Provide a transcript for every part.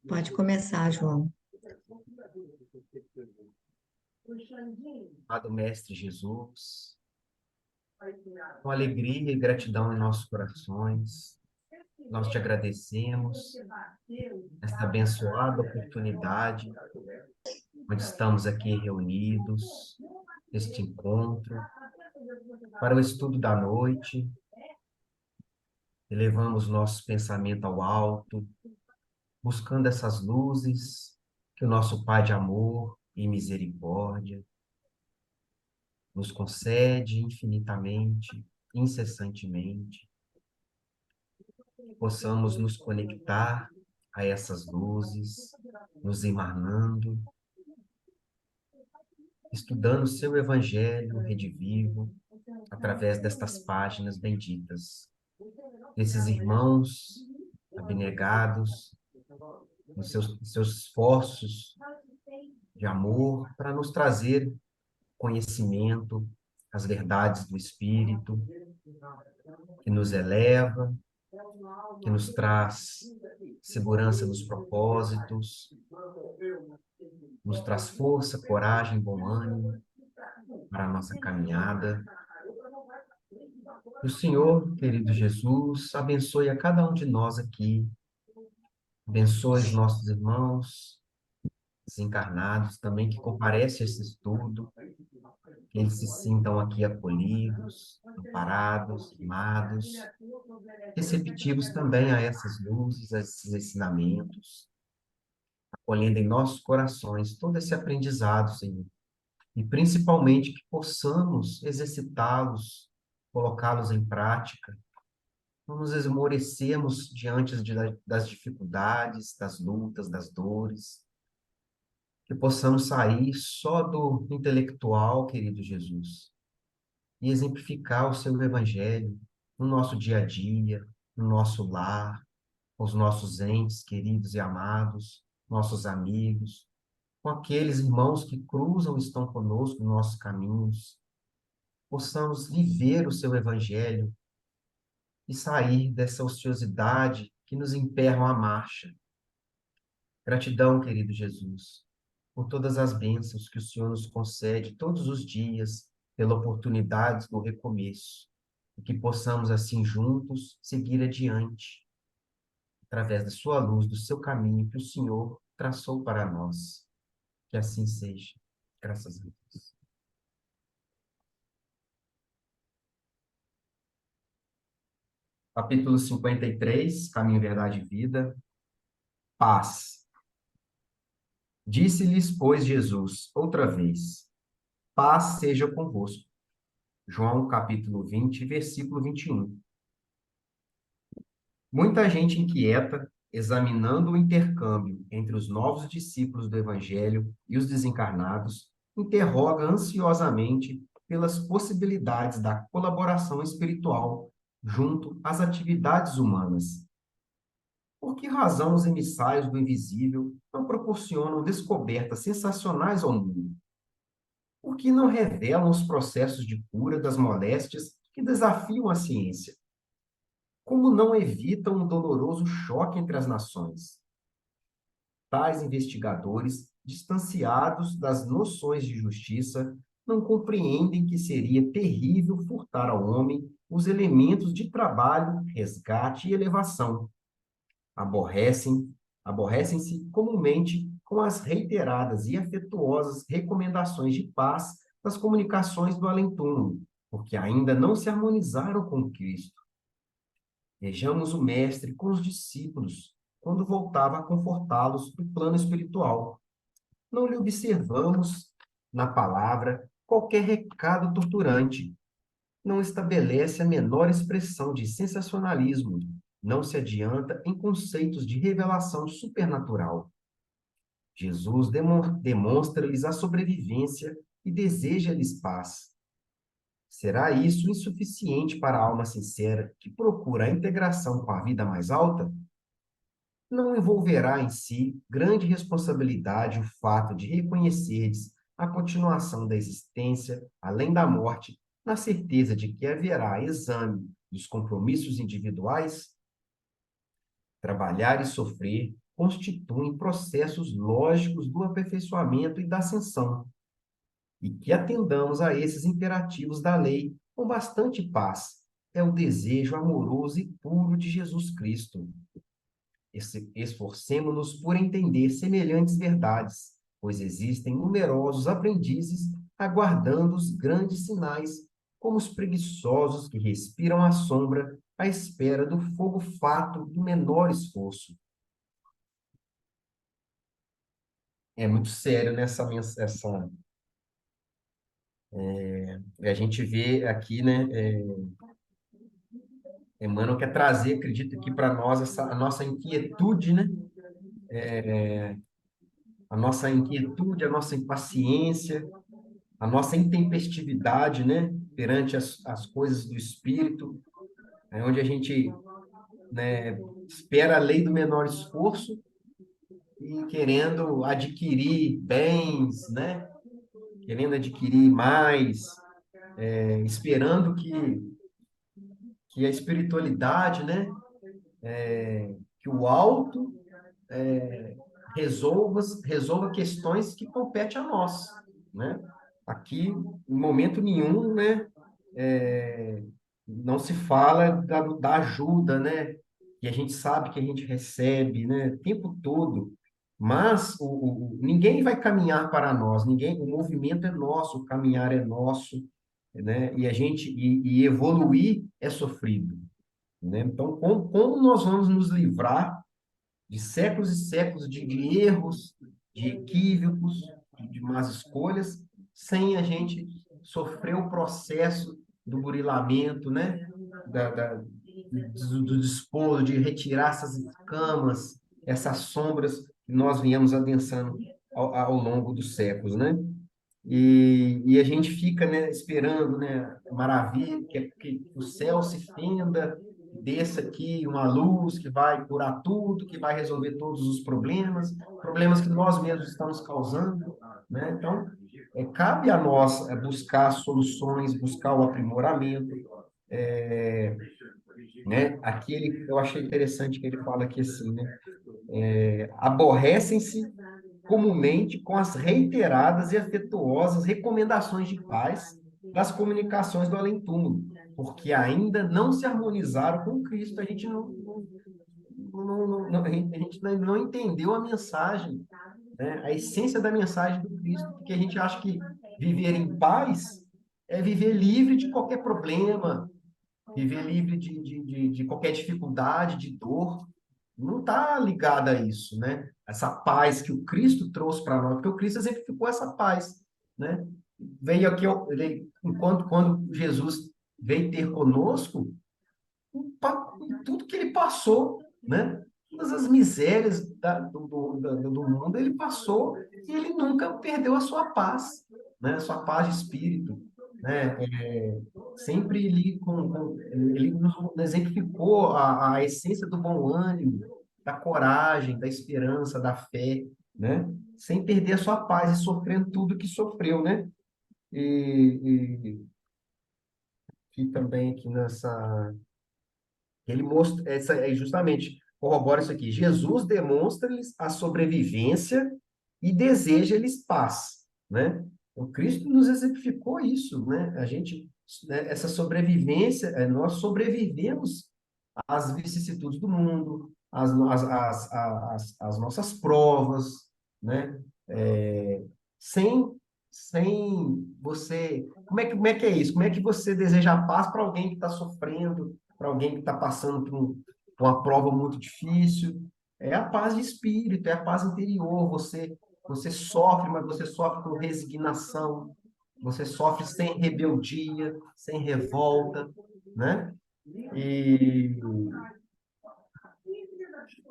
Pode começar, João. Amado Mestre Jesus, com alegria e gratidão em nossos corações, nós te agradecemos esta abençoada oportunidade, onde estamos aqui reunidos, este encontro, para o estudo da noite, elevamos nosso pensamento ao alto, buscando essas luzes que o nosso Pai de amor e misericórdia nos concede infinitamente, incessantemente, possamos nos conectar a essas luzes, nos emanando, estudando o seu Evangelho redivivo através destas páginas benditas, desses irmãos abnegados, nos seus esforços de amor para nos trazer conhecimento, as verdades do Espírito, que nos eleva, que nos traz segurança nos propósitos, nos traz força, coragem, bom ânimo para a nossa caminhada. O Senhor, querido Jesus, abençoe a cada um de nós aqui, abençoe os nossos irmãos desencarnados também que comparecem a esse estudo, que eles se sintam aqui acolhidos, amparados, amados, receptivos também a essas luzes, a esses ensinamentos, acolhendo em nossos corações todo esse aprendizado, Senhor, e principalmente que possamos exercitá-los, colocá-los em prática, não nos esmorecemos diante das dificuldades, das lutas, das dores, que possamos sair só do intelectual, querido Jesus, e exemplificar o seu evangelho no nosso dia a dia, no nosso lar, com os nossos entes queridos e amados, nossos amigos, com aqueles irmãos que cruzam e estão conosco nos nossos caminhos, possamos viver o seu evangelho e sair dessa ociosidade que nos emperra a marcha. Gratidão, querido Jesus, por todas as bênçãos que o Senhor nos concede todos os dias, pela oportunidade do recomeço, e que possamos, assim, juntos, seguir adiante, através da sua luz, do seu caminho que o Senhor traçou para nós. Que assim seja. Graças a Deus. Capítulo 53, Caminho, Verdade e Vida. Paz. Disse-lhes, pois, Jesus, outra vez, paz seja convosco. João, capítulo 20, versículo 21. Muita gente inquieta, examinando o intercâmbio entre os novos discípulos do Evangelho e os desencarnados, interroga ansiosamente pelas possibilidades da colaboração espiritual junto às atividades humanas. Por que razão os emissários do invisível não proporcionam descobertas sensacionais ao mundo? Por que não revelam os processos de cura das moléstias que desafiam a ciência? Como não evitam um doloroso choque entre as nações? Tais investigadores, distanciados das noções de justiça, não compreendem que seria terrível furtar ao homem os elementos de trabalho, resgate e elevação. Aborrecem-se comumente com as reiteradas e afetuosas recomendações de paz das comunicações do além-túmulo, porque ainda não se harmonizaram com Cristo. Vejamos o Mestre com os discípulos, quando voltava a confortá-los no plano espiritual. Não lhe observamos, na palavra, qualquer recado torturante. Não estabelece a menor expressão de sensacionalismo. Não se adianta em conceitos de revelação supernatural. Jesus demonstra-lhes a sobrevivência e deseja-lhes paz. Será isso insuficiente para a alma sincera que procura a integração com a vida mais alta? Não envolverá em si grande responsabilidade o fato de reconhecerdes a continuação da existência além da morte, na certeza de que haverá exame dos compromissos individuais, trabalhar e sofrer constituem processos lógicos do aperfeiçoamento e da ascensão, e que atendamos a esses imperativos da lei com bastante paz. É o desejo amoroso e puro de Jesus Cristo. Esforcemo-nos por entender semelhantes verdades, pois existem numerosos aprendizes aguardando os grandes sinais, como os preguiçosos que respiram à sombra à espera do fogo fato do menor esforço. É muito sério nessa essa a gente vê aqui, né? Emmanuel quer trazer, acredito aqui para nós a nossa inquietude, né? A nossa inquietude, a nossa impaciência, a nossa intempestividade, né? Perante as coisas do espírito, onde a gente, né, espera a lei do menor esforço e querendo adquirir bens, né? Querendo adquirir mais, esperando que a espiritualidade, né? Que o alto resolva questões que competem a nós, né? Aqui, em momento nenhum, né? Não se fala da ajuda, né? Que a gente sabe que a gente recebe, né? O tempo todo. Mas ninguém vai caminhar para nós, ninguém, o movimento é nosso, o caminhar é nosso, né? E evoluir é sofrido, né? Então, como nós vamos nos livrar de séculos e séculos de erros, de equívocos, de más escolhas, sem a gente sofrer o processo do burilamento, né? Do despolo, de retirar essas escamas, essas sombras que nós viemos adensando ao longo dos séculos, né? E a gente fica, né, esperando, né, maravilha, que o céu se fenda, desça aqui uma luz que vai curar tudo, que vai resolver todos os problemas que nós mesmos estamos causando, né? Então, cabe a nós buscar soluções, buscar o aprimoramento, né? Aqui eu achei interessante que ele fala aqui assim, né? Aborrecem-se comumente com as reiteradas e afetuosas recomendações de paz das comunicações do além-túmulo, porque ainda não se harmonizaram com Cristo. A gente a gente não entendeu a mensagem, né? A essência da mensagem do Cristo, porque a gente acha que viver em paz é viver livre de qualquer problema, viver livre de qualquer dificuldade, de dor. Não está ligada a isso, né? Essa paz que o Cristo trouxe para nós, porque o Cristo exemplificou essa paz, né? Veio aqui, quando Jesus veio ter conosco, tudo que ele passou, né? Todas as misérias do mundo ele passou e ele nunca perdeu a sua paz, né? A sua paz de espírito, né? Sempre ele nos exemplificou a essência do bom ânimo, da coragem, da esperança, da fé, né? Sem perder a sua paz e sofrendo tudo que sofreu, né? E também aqui nessa ele mostra, justamente corrobora isso aqui. Jesus demonstra-lhes a sobrevivência e deseja-lhes paz, né? O Cristo nos exemplificou isso, né? A gente, né, essa sobrevivência, nós sobrevivemos às vicissitudes do mundo, às nossas provas, né? Sem, sem você... como é que é isso? Como é que você deseja paz para alguém que está sofrendo, para alguém que está passando por uma prova muito difícil? É a paz de espírito, é a paz interior. Você sofre, mas você sofre com resignação, você sofre sem rebeldia, sem revolta, né? E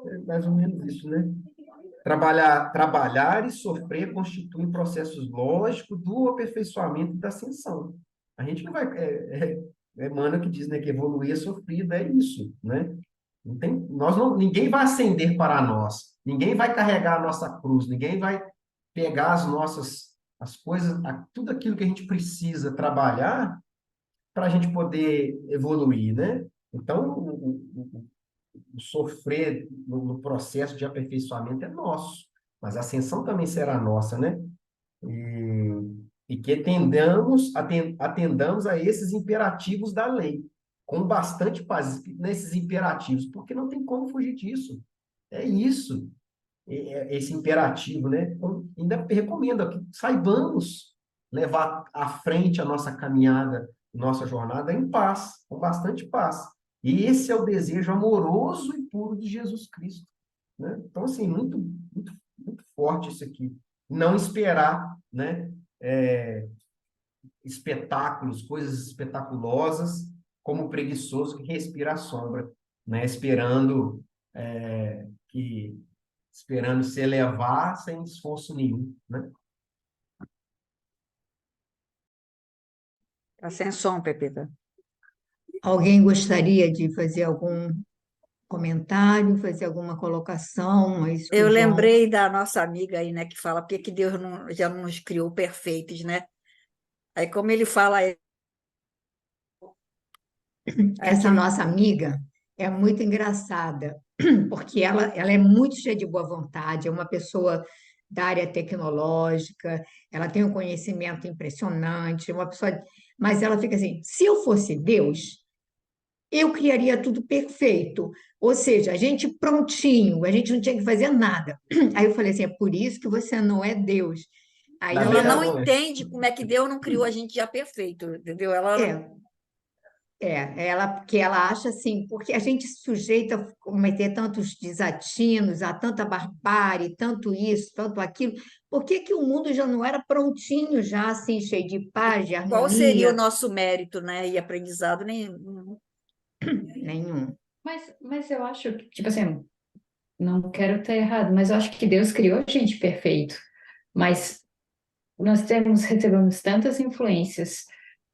é mais ou menos isso, né? Trabalhar e sofrer constituem processos lógicos do aperfeiçoamento e da ascensão. A gente não vai. Emmanuel que diz, né, que evoluir é sofrido, é isso, né? Não tem, ninguém vai ascender para nós, ninguém vai carregar a nossa cruz, ninguém vai pegar as coisas, tudo aquilo que a gente precisa trabalhar para a gente poder evoluir, né? Então, o sofrer no processo de aperfeiçoamento é nosso, mas a ascensão também será nossa, né? E que atendamos a esses imperativos da lei, com bastante paz nesses imperativos, porque não tem como fugir disso. É isso, esse imperativo, né? Então, ainda recomendo que saibamos levar à frente a nossa caminhada, nossa jornada em paz, com bastante paz. E esse é o desejo amoroso e puro de Jesus Cristo, né? Então, assim, muito forte isso aqui. Não esperar, né? É, espetáculos, coisas espetaculosas, como o preguiçoso que respira a sombra, né? Que esperando se elevar sem esforço nenhum, né? Tá sem som, Pepita. Alguém gostaria de fazer algum comentário, fazer alguma colocação? É isso que Eu o João. lembrei da nossa amiga aí, né, que fala porque que Deus já não nos criou perfeitos, né? Aí como ele fala, Essa aquele, nossa amiga é muito engraçada, porque ela é muito cheia de boa vontade, é uma pessoa da área tecnológica, ela tem um conhecimento impressionante, uma pessoa, mas ela fica assim: se eu fosse Deus, eu criaria tudo perfeito. Ou seja, a gente prontinho, a gente não tinha que fazer nada. Aí eu falei assim: é por isso que você não é Deus. Aí Na ela ela, não verdade, não é. entende como é que Deus não criou a gente já perfeito, entendeu? Ela é, porque ela acha assim, porque a gente se sujeita a cometer tantos desatinos, a tanta barbárie, tanto isso, tanto aquilo. Por que que o mundo já não era prontinho, já assim, cheio de paz, de qual seria o harmonia? nosso mérito, né? E aprendizado nenhum. Nenhum. Mas eu acho que, tipo assim, não quero estar errado, mas eu acho que Deus criou a gente perfeito. Mas recebemos tantas influências,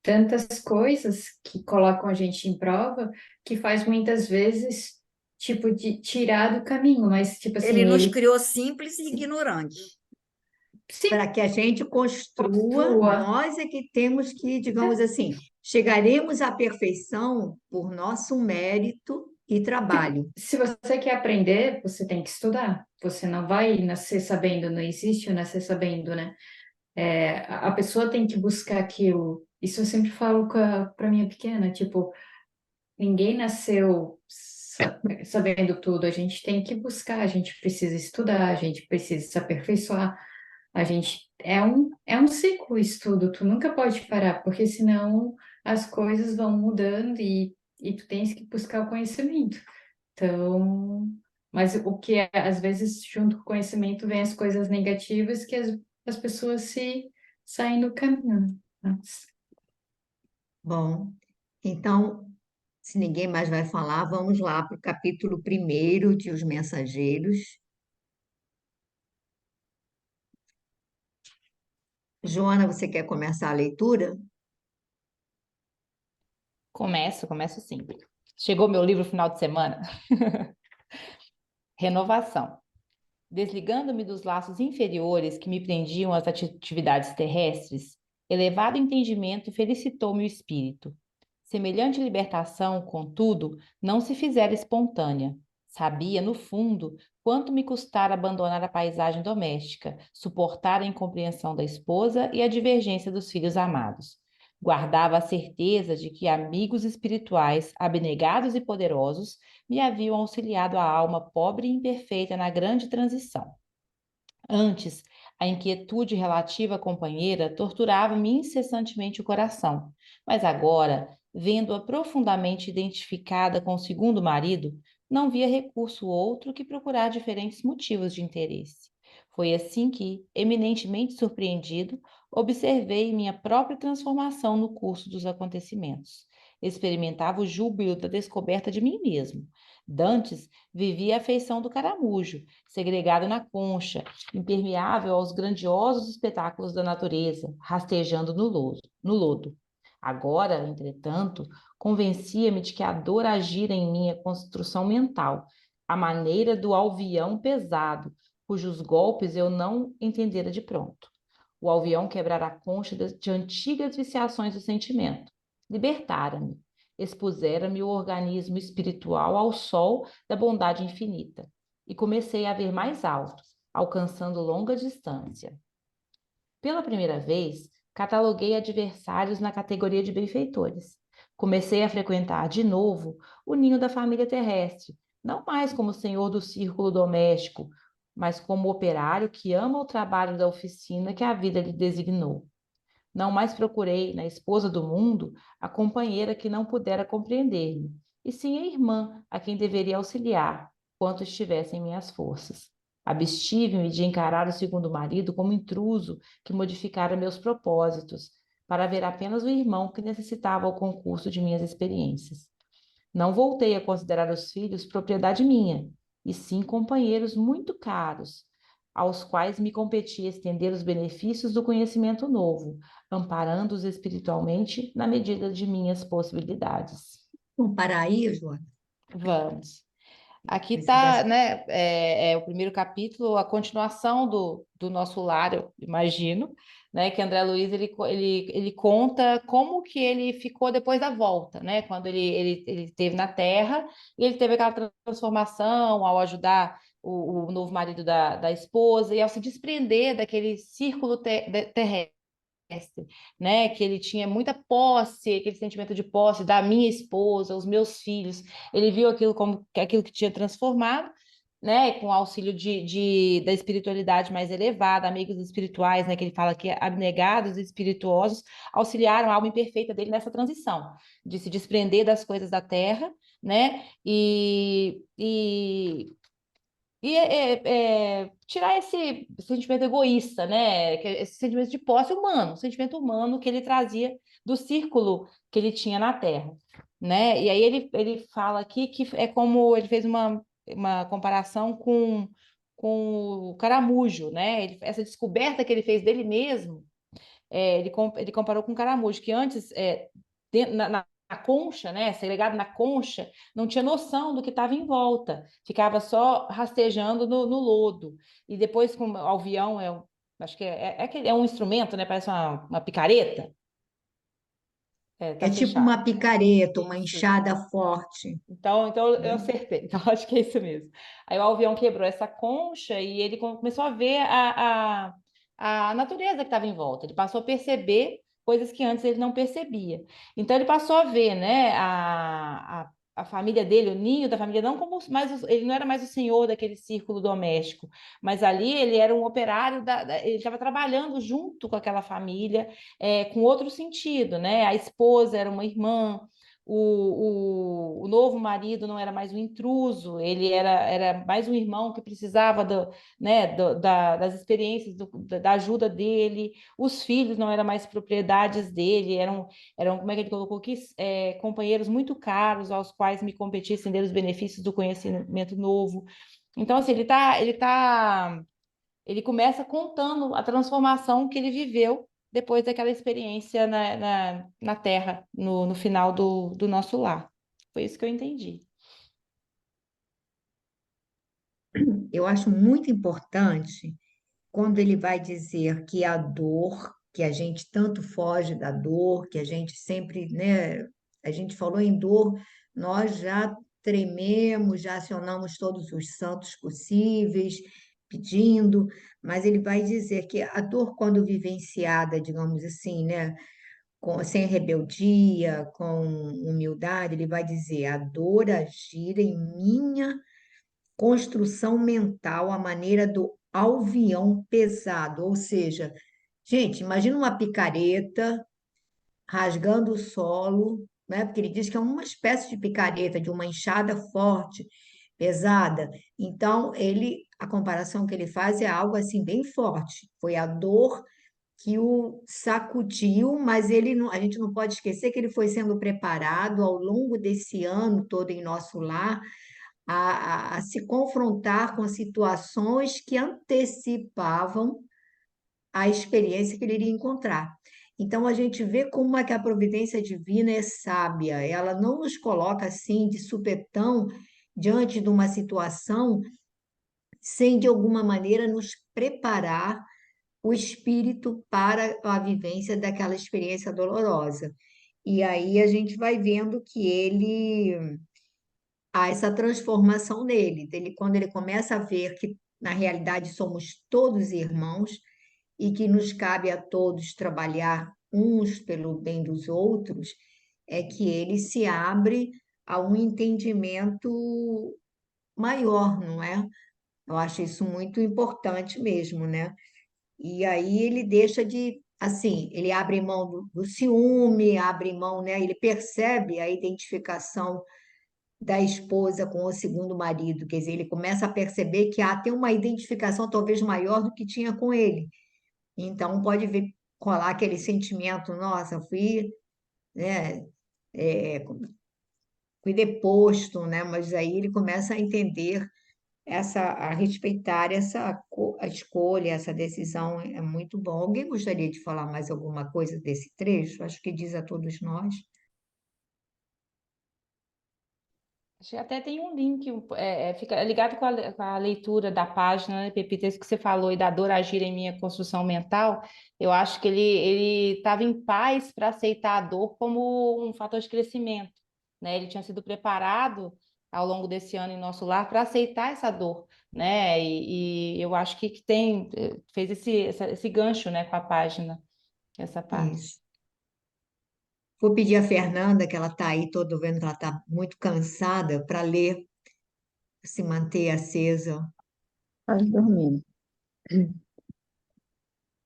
tantas coisas que colocam a gente em prova, que faz muitas vezes, tipo, de tirar do caminho. Mas, tipo Ele assim, nos ele criou simples e ignorantes. se Para que a gente construa, construa. nós é que temos que, digamos assim, chegaremos à perfeição por nosso mérito e Tipo, trabalho. se você quer aprender, você tem que estudar. Você não vai nascer sabendo, não existe o nascer sabendo, né? A pessoa tem que buscar aquilo. Isso eu sempre falo para minha pequena, tipo, ninguém nasceu sabendo tudo, a gente tem que buscar, a gente precisa estudar, a gente precisa se aperfeiçoar. A gente é um ciclo o estudo, tu nunca pode parar, porque senão as coisas vão mudando e tu tens que buscar o conhecimento. Então, mas o que é, às vezes, junto com o conhecimento, vem as coisas negativas que as pessoas se saem do caminho, né? Bom, então, se ninguém mais vai falar, vamos lá para o capítulo primeiro de Os Mensageiros. Joana, você quer começar a leitura? Começo sim. Chegou meu livro final de semana. Renovação. Desligando-me dos laços inferiores que me prendiam às atividades terrestres, elevado entendimento felicitou-me o espírito. Semelhante libertação, contudo, não se fizera espontânea. Sabia, no fundo, quanto me custara abandonar a paisagem doméstica, suportar a incompreensão da esposa e a divergência dos filhos amados. Guardava a certeza de que amigos espirituais, abnegados e poderosos, me haviam auxiliado a alma pobre e imperfeita na grande transição. Antes, a inquietude relativa à companheira torturava-me incessantemente o coração, mas agora, vendo-a profundamente identificada com o segundo marido, não via recurso outro que procurar diferentes motivos de interesse. Foi assim que, eminentemente surpreendido, observei minha própria transformação no curso dos acontecimentos. Experimentava o júbilo da descoberta de mim mesmo. Dantes vivia a afeição do caramujo, segregado na concha, impermeável aos grandiosos espetáculos da natureza, rastejando no lodo. Agora, entretanto, convencia-me de que a dor agira em minha construção mental, à maneira do alvião pesado, cujos golpes eu não entendera de pronto. O alvião quebrara a concha de antigas viciações do sentimento. Libertara-me. expusera-me o organismo espiritual ao sol da bondade infinita, e comecei a ver mais alto, alcançando longa distância. Pela primeira vez, cataloguei adversários na categoria de benfeitores. Comecei a frequentar de novo o ninho da família terrestre, não mais como senhor do círculo doméstico, mas como operário que ama o trabalho da oficina que a vida lhe designou. Não mais procurei na esposa do mundo a companheira que não pudera compreender-me, e sim a irmã a quem deveria auxiliar, quanto estivesse em minhas forças. Abstive-me de encarar o segundo marido como intruso que modificara meus propósitos, para ver apenas o irmão que necessitava o concurso de minhas experiências. Não voltei a considerar os filhos propriedade minha, e sim companheiros muito caros, aos quais me competia estender os benefícios do conhecimento novo, amparando-os espiritualmente na medida de minhas possibilidades. Comparar aí, Joana, Vamos. Aqui esse está, dessa- né, o primeiro capítulo, a continuação do nosso lar, eu imagino, né, que André Luiz, ele conta como que ele ficou depois da volta, né, quando ele esteve na Terra, e ele teve aquela transformação ao ajudar o novo marido da esposa, e ao se desprender daquele círculo terrestre, né? Que ele tinha muita posse, aquele sentimento de posse da minha esposa, os meus filhos. Ele viu aquilo como aquilo que tinha transformado, né? Com o auxílio da espiritualidade mais elevada, amigos espirituais, né? Que ele fala que abnegados e espirituosos auxiliaram a alma imperfeita dele nessa transição, de se desprender das coisas da terra, né? Tirar esse sentimento egoísta, né? Esse sentimento de posse humano, sentimento humano que ele trazia do círculo que ele tinha na Terra, né? E aí ele fala aqui que é como ele fez uma comparação com o caramujo, né? Essa descoberta que ele fez dele mesmo, ele comparou com o caramujo, que antes, na concha, né, segregado na concha, não tinha noção do que estava em volta, ficava só rastejando no lodo. E depois, com o alvião, acho que é um instrumento, né, parece uma picareta. Tá é tipo fechado. uma picareta, uma Isso. enxada forte. Então eu Né? acertei. Então acho que é isso mesmo. Aí o alvião quebrou essa concha e ele começou a ver a natureza que estava em volta. Ele passou a perceber coisas que antes ele não percebia. Então ele passou a ver, né, a família dele, o ninho da família, não como mais ele não era mais o senhor daquele círculo doméstico, mas ali ele era um operário ele estava trabalhando junto com aquela família, com outro sentido, né? A esposa era uma irmã. O novo marido não era mais um intruso, ele era mais um irmão que precisava das experiências, da ajuda dele. Os filhos não eram mais propriedades dele, eram como é que ele colocou aqui? Companheiros muito caros, aos quais me competia estender os benefícios do conhecimento novo. Então, assim, ele começa contando a transformação que ele viveu depois daquela experiência na Terra, no final do nosso lar. Foi isso que eu entendi. Eu acho muito importante quando ele vai dizer que a dor, que a gente tanto foge da dor, que a gente sempre, né? A gente falou em dor, nós já trememos, já acionamos todos os santos possíveis, pedindo, mas ele vai dizer que a dor, quando vivenciada, digamos assim, né? Sem rebeldia, com humildade, ele vai dizer: a dor agir em minha construção mental, a maneira do alvião pesado. Ou seja, gente, imagina uma picareta rasgando o solo, né? Porque ele diz que é uma espécie de picareta, de uma enxada forte, pesada. Então, a comparação que ele faz é algo assim bem forte. Foi a dor que o sacudiu, mas a gente não pode esquecer que ele foi sendo preparado ao longo desse ano todo em nosso lar a se confrontar com situações que antecipavam a experiência que ele iria encontrar. Então, a gente vê como é que a providência divina é sábia, ela não nos coloca assim de supetão diante de uma situação sem de alguma maneira nos preparar o espírito para a vivência daquela experiência dolorosa. e aí a gente vai vendo que há essa transformação nele, dele quando ele começa a ver que na realidade somos todos irmãos e que nos cabe a todos trabalhar uns pelo bem dos outros, é que ele se abre a um entendimento maior, não é? Eu acho isso muito importante mesmo, né? E aí ele deixa de, assim, ele abre mão do ciúme, abre mão, né? Ele percebe a identificação da esposa com o segundo marido, quer dizer, ele começa a perceber que há tem uma identificação talvez maior do que tinha com ele. Então pode ver colar aquele sentimento, nossa, fui, né, é, fui deposto, né? Mas aí ele começa a entender a respeitar a escolha, essa decisão é muito bom. Alguém gostaria de falar mais alguma coisa desse trecho? Acho que diz a todos nós. Acho que até tem um link, fica ligado com a leitura da página, né, Pepita, isso que você falou, e da dor agir em minha construção mental. Eu acho que ele estava em paz para aceitar a dor como um fator de crescimento, né? Ele tinha sido preparado ao longo desse ano em nosso lar para aceitar essa dor, né? E eu acho que fez esse gancho, né, com a página, essa parte. Isso. Vou pedir à Fernanda, que ela está aí, estou vendo que ela está muito cansada, para ler, se manter acesa. Quase dormindo.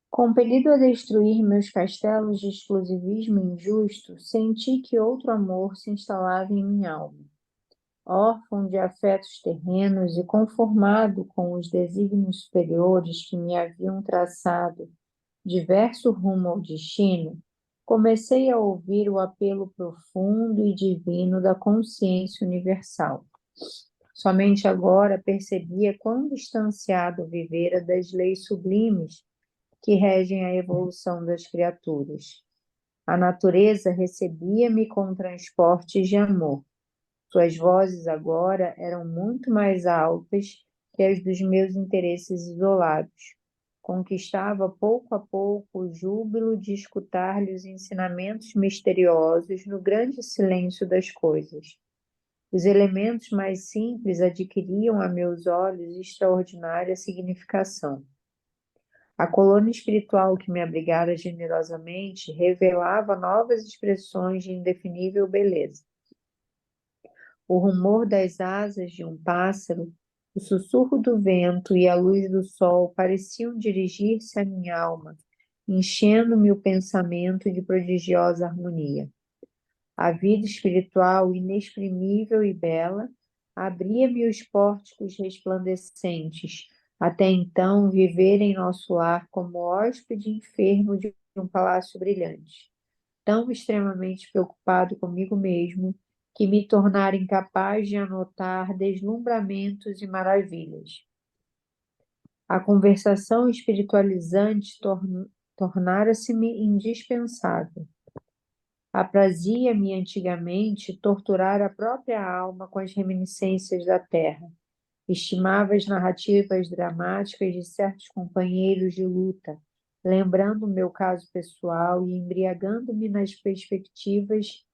Compelido a destruir meus castelos de exclusivismo injusto, senti que outro amor se instalava em minha alma. Órfão de afetos terrenos e conformado com os desígnios superiores que me haviam traçado diverso rumo ao destino, comecei a ouvir o apelo profundo e divino da consciência universal. Somente agora percebia quão distanciado vivera das leis sublimes que regem a evolução das criaturas. A natureza recebia-me com transportes de amor. Suas vozes agora eram muito mais altas que as dos meus interesses isolados. Conquistava pouco a pouco o júbilo de escutar-lhe os ensinamentos misteriosos no grande silêncio das coisas. Os elementos mais simples adquiriam a meus olhos extraordinária significação. A colônia espiritual que me abrigara generosamente revelava novas expressões de indefinível beleza. O rumor das asas de um pássaro, o sussurro do vento e a luz do sol pareciam dirigir-se à minha alma, enchendo-me o pensamento de prodigiosa harmonia. A vida espiritual, inexprimível e bela, abria-me os pórticos resplandecentes, até então viver em nosso lar como hóspede enfermo de um palácio brilhante, tão extremamente preocupado comigo mesmo, que me tornara incapaz de anotar deslumbramentos e maravilhas. A conversação espiritualizante tornara-se-me indispensável. Aprazia-me antigamente torturar a própria alma com as reminiscências da terra. Estimava as narrativas dramáticas de certos companheiros de luta, lembrando o meu caso pessoal e embriagando-me nas perspectivas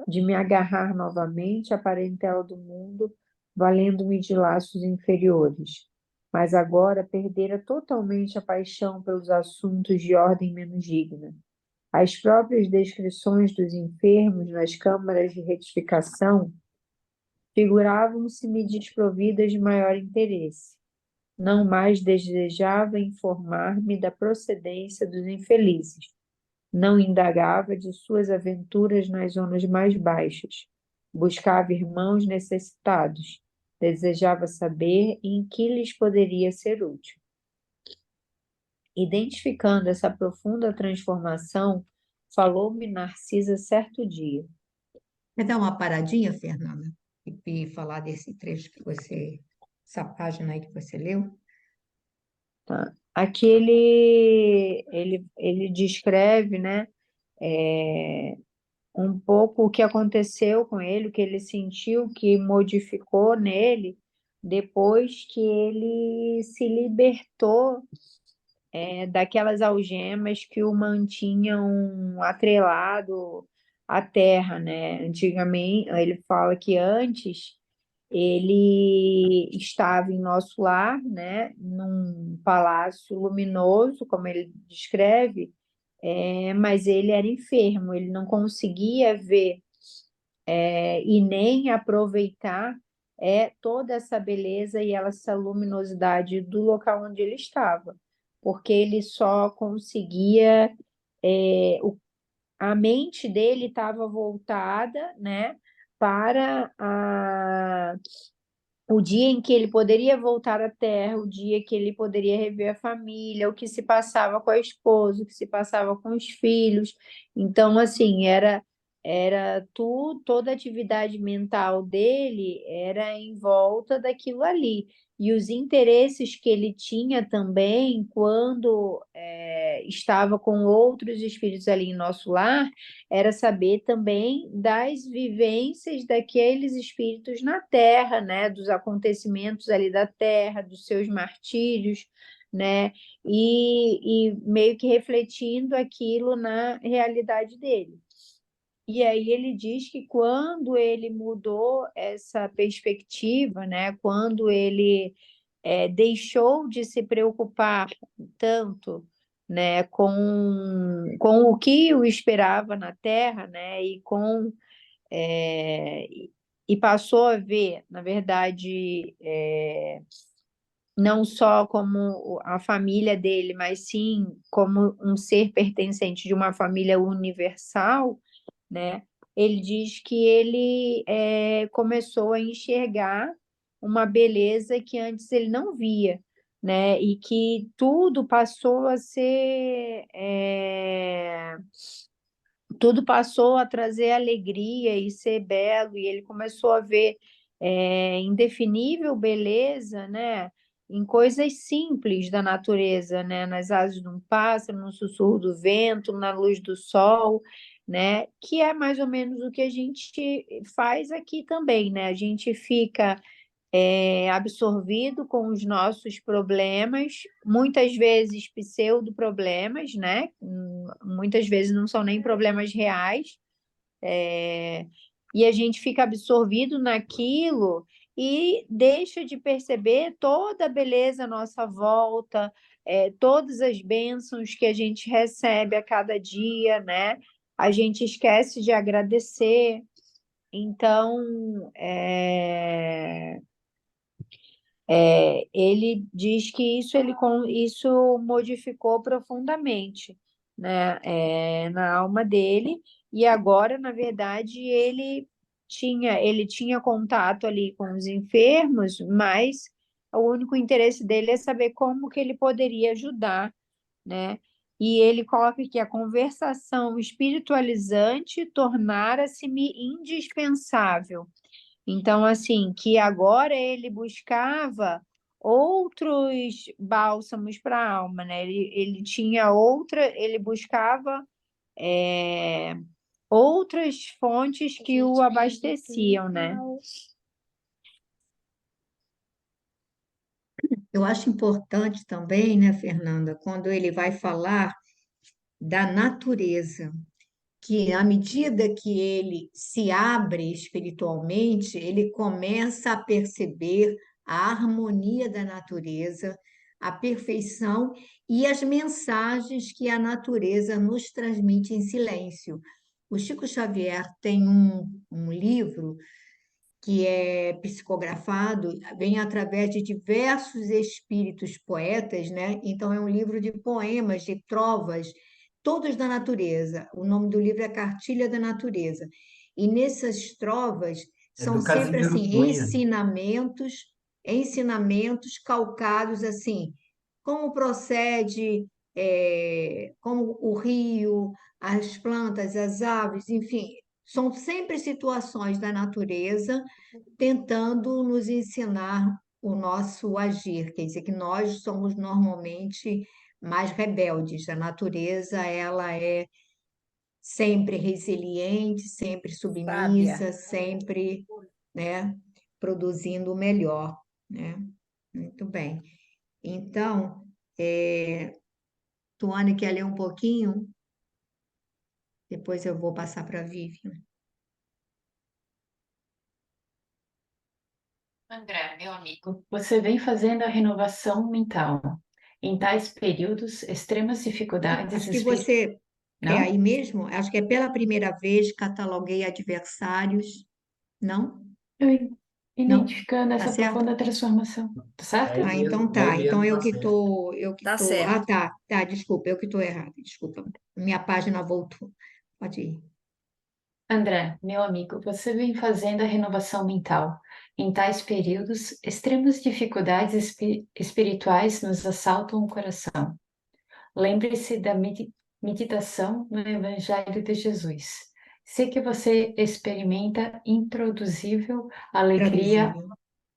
de me agarrar novamente à parentela do mundo, valendo-me de laços inferiores. Mas agora perdera totalmente a paixão pelos assuntos de ordem menos digna. As próprias descrições dos enfermos nas câmaras de retificação figuravam-se-me desprovidas de maior interesse. Não mais desejava informar-me da procedência dos infelizes. Não indagava de suas aventuras nas zonas mais baixas. Buscava irmãos necessitados. Desejava saber em que lhes poderia ser útil. Identificando essa profunda transformação, falou-me Narcisa certo dia. Quer dar uma paradinha, Fernanda, e falar desse trecho essa página aí que você leu? Tá? Aqui ele descreve, né, um pouco o que aconteceu com ele, o que ele sentiu, que modificou nele depois que ele se libertou daquelas algemas que o mantinham atrelado a terra, né? Antigamente, ele fala que antes ele estava em nosso lar, né? Num palácio luminoso, como ele descreve, mas ele era enfermo, ele não conseguia ver e nem aproveitar toda essa beleza e essa luminosidade do local onde ele estava, porque ele só conseguia, a mente dele estava voltada, né, para o dia em que ele poderia voltar à Terra, o dia que ele poderia rever a família, o que se passava com a esposa, o que se passava com os filhos. Então, assim, toda a atividade mental dele era em volta daquilo ali. E os interesses que ele tinha também, quando estava com outros espíritos ali em nosso lar, era saber também das vivências daqueles espíritos na Terra, né? Dos acontecimentos ali da Terra, dos seus martírios, né? E meio que refletindo aquilo na realidade dele. E aí ele diz que quando ele mudou essa perspectiva, né? Quando ele deixou de se preocupar tanto, né, com o que o esperava na Terra, né, é, e passou a ver, na verdade, não só como a família dele, mas sim como um ser pertencente de uma família universal, né? Ele diz que ele começou a enxergar uma beleza que antes ele não via, né? E que tudo passou a ser, tudo passou a trazer alegria e ser belo, e ele começou a ver indefinível beleza, né? Em coisas simples da natureza, né? Nas asas de um pássaro, no sussurro do vento, na luz do sol, né? Que é mais ou menos o que a gente faz aqui também, né? A gente fica absorvido com os nossos problemas, muitas vezes pseudo-problemas, né? Muitas vezes não são nem problemas reais, e a gente fica absorvido naquilo e deixa de perceber toda a beleza à nossa volta, todas as bênçãos que a gente recebe a cada dia, né? A gente esquece de agradecer. Então, ele diz que isso modificou profundamente, né, na alma dele, e agora, na verdade, ele tinha contato ali com os enfermos, mas o único interesse dele é saber como que ele poderia ajudar, né? E ele coloca que a conversação espiritualizante tornara-se-me indispensável. Então, assim, que agora ele buscava outros bálsamos para a alma, né? Ele tinha ele buscava outras fontes que o abasteciam, né? Eu acho importante também, né, Fernanda, quando ele vai falar da natureza, que à medida que ele se abre espiritualmente, ele começa a perceber a harmonia da natureza, a perfeição e as mensagens que a natureza nos transmite em silêncio. O Chico Xavier tem um livro que é psicografado, vem através de diversos espíritos poetas, né? Então é um livro de poemas, de trovas, todos da natureza. O nome do livro é Cartilha da Natureza. E nessas trovas É são do sempre Casimiro assim Cunha. ensinamentos calcados assim, como procede, como o rio, as plantas, as aves, enfim, são sempre situações da natureza tentando nos ensinar o nosso agir, quer dizer que nós somos normalmente mais rebeldes. A natureza, ela é sempre resiliente, sempre Sábia. submissa, sempre, né, produzindo o melhor, né? Muito bem. Então, Tuane quer ler um pouquinho? Depois eu vou passar para a Vivian. André, meu amigo, você vem fazendo a renovação mental. Em tais períodos, extremas dificuldades Acho que você é Não? aí mesmo? Acho que é pela primeira vez cataloguei adversários. Não? Eu Não? identificando Tá essa certo? profunda transformação. Tá certo? Ah, então É aí tá. Então mesmo, tá certo. eu que Tá tô. Ah, certo. tá, desculpa, eu que tô errada, desculpa. Minha página voltou. Pode ir. André, meu amigo, você vem fazendo a renovação mental. Em tais períodos, extremas dificuldades espirituais nos assaltam o coração. Lembre-se da meditação no Evangelho de Jesus. Sei que você experimenta Traduzível.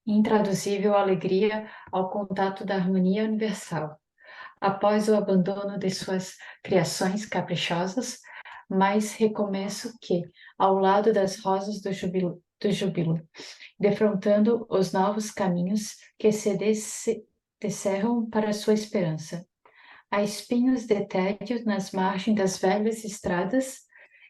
intraduzível alegria ao contato da harmonia universal. Após o abandono de suas criações caprichosas, mas recomeço que, ao lado das rosas do júbilo, defrontando os novos caminhos que se descerram para a sua esperança. Há espinhos de tédio nas margens das velhas estradas